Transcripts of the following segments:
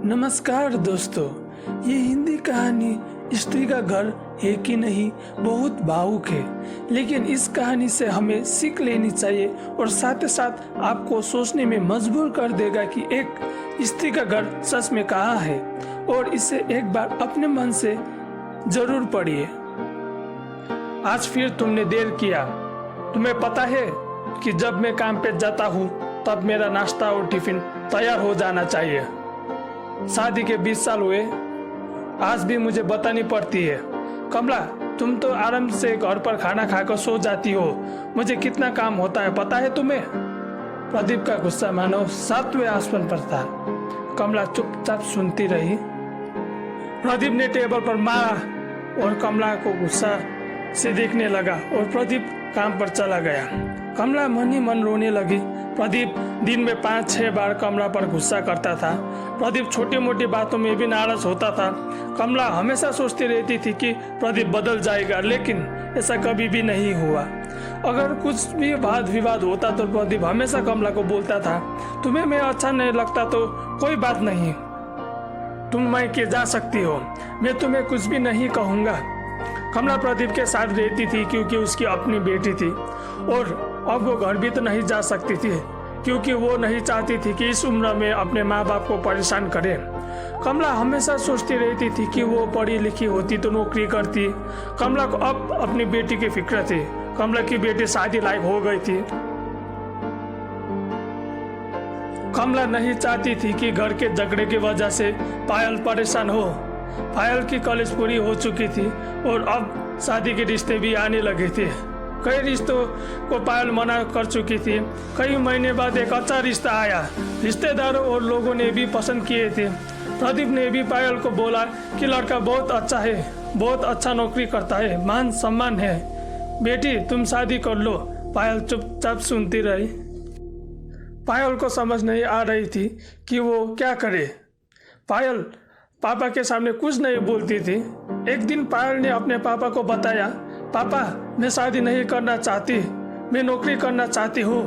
नमस्कार दोस्तों, ये हिंदी कहानी स्त्री का घर है कि नहीं बहुत भावुक है, लेकिन इस कहानी से हमें सीख लेनी चाहिए और साथ ही साथ आपको सोचने में मजबूर कर देगा कि एक स्त्री का घर सच में कहाँ है, और इसे एक बार अपने मन से जरूर पढ़िए। आज फिर तुमने देर किया। तुम्हें पता है कि जब मैं काम पे जाता हूँ तब मेरा नाश्ता और टिफिन तैयार हो जाना चाहिए। शादी के 20 साल हुए, आज भी मुझे बतानी पड़ती है। कमला, तुम तो आराम से घर पर खाना खाकर सो जाती हो, मुझे कितना काम होता है पता है तुम्हें? प्रदीप का गुस्सा मानो 7वें आसमान पर था। कमला चुपचाप सुनती रही। प्रदीप ने टेबल पर मारा और कमला को गुस्सा से देखने लगा और प्रदीप काम पर चला गया। कमला मन ही मन रोने लगी। प्रदीप दिन में 5-6 बार कमला पर गुस्सा करता था। प्रदीप छोटी मोटी बातों में भी नाराज होता था। कमला हमेशा सोचती रहती थी कि प्रदीप बदल जाएगा, लेकिन ऐसा कभी भी नहीं हुआ। अगर कुछ भी वाद विवाद होता तो प्रदीप हमेशा कमला को बोलता था, तुम्हें मैं अच्छा नहीं लगता तो कोई बात नहीं, तुम मायके जा सकती हो, मैं तुम्हें कुछ भी नहीं कहूँगा। कमला प्रदीप के साथ रहती थी क्योंकि उसकी अपनी बेटी थी, और अब वो घर भी तो नहीं जा सकती थी क्योंकि वो नहीं चाहती थी कि इस उम्र में अपने माँ बाप को परेशान करे। कमला हमेशा सोचती रहती थी कि वो पढ़ी लिखी होती तो नौकरी करती। कमला को अब अपनी बेटी की फिक्र थी। कमला की बेटी शादी लायक हो गई थी। कमला नहीं चाहती थी कि घर के झगड़े की वजह से पायल परेशान हो। पायल की कॉलेज पूरी हो चुकी थी और अब शादी के रिश्ते भी आने लगे थे। कई रिश्तों को पायल मना कर चुकी थी। कई महीने बाद एक अच्छा रिश्ता आया। रिश्तेदारों और लोगों ने भी पसंद किए थे। प्रदीप ने भी पायल को बोला कि लड़का बहुत अच्छा है, बहुत अच्छा नौकरी करता है, मान सम्मान है, बेटी तुम शादी कर लो। पायल चुपचाप सुनती रही। पायल को समझ नहीं आ रही थी कि वो क्या करे। पायल पापा के सामने कुछ नहीं बोलती थी। एक दिन पायल ने अपने पापा को बताया, पापा मैं शादी नहीं करना चाहती, मैं नौकरी करना चाहती हूँ।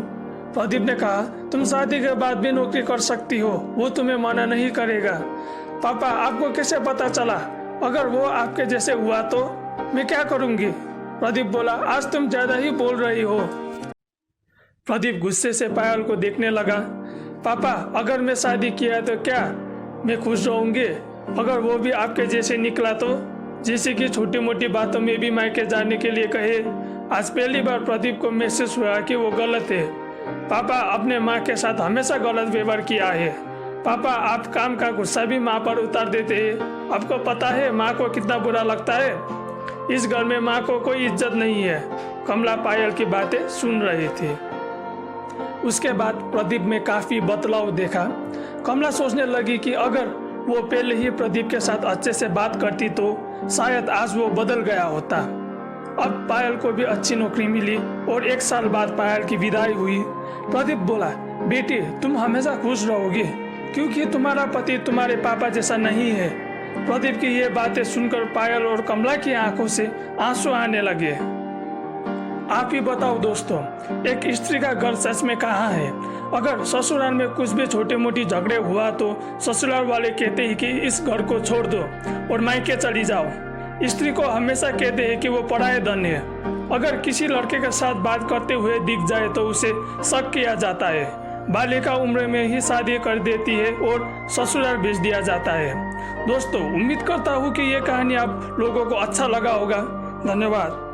प्रदीप ने कहा, तुम शादी के बाद भी नौकरी कर सकती हो, वो तुम्हें मना नहीं करेगा। पापा आपको कैसे पता चला? अगर वो आपके जैसे हुआ तो मैं क्या करूँगी? प्रदीप बोला, आज तुम ज्यादा ही बोल रही हो। प्रदीप गुस्से से पायल को देखने लगा। पापा अगर मैं शादी किया तो क्या मैं खुश रहूँगी? अगर वो भी आपके जैसे निकला तो? जैसे कि छोटी मोटी बातों में भी मायके जाने के लिए कहे। आज पहली बार प्रदीप को महसूस हुआ कि वो गलत है। पापा अपने माँ के साथ हमेशा गलत व्यवहार किया है। पापा आप काम का गुस्सा भी माँ पर उतार देते हैं। आपको पता है माँ को कितना बुरा लगता है? इस घर में माँ को कोई इज्जत नहीं है। कमला पायल की बातें सुन रही थी। उसके बाद प्रदीप में काफी बदलाव देखा। कमला सोचने लगी कि अगर वो पहले ही प्रदीप के साथ अच्छे से बात करती तो शायद आज वो बदल गया होता। अब पायल को भी अच्छी नौकरी मिली और 1 साल बाद पायल की विदाई हुई। प्रदीप बोला, बेटी तुम हमेशा खुश रहोगी क्योंकि तुम्हारा पति तुम्हारे पापा जैसा नहीं है। प्रदीप की ये बातें सुनकर पायल और कमला की आंखों से आंसू आने लगे। आप ही बताओ दोस्तों, एक स्त्री का घर सच में कहाँ है? अगर ससुराल में कुछ भी छोटे मोटी झगड़े हुआ तो ससुराल वाले कहते हैं कि इस घर को छोड़ दो और मायके चली जाओ। स्त्री को हमेशा कहते हैं कि वो पराये धन है। अगर किसी लड़के के साथ बात करते हुए दिख जाए तो उसे शक किया जाता है। बालिका उम्र में ही शादी कर देती है और ससुराल भेज दिया जाता है। दोस्तों उम्मीद करता हूँ कि ये कहानी आप लोगों को अच्छा लगा होगा। धन्यवाद।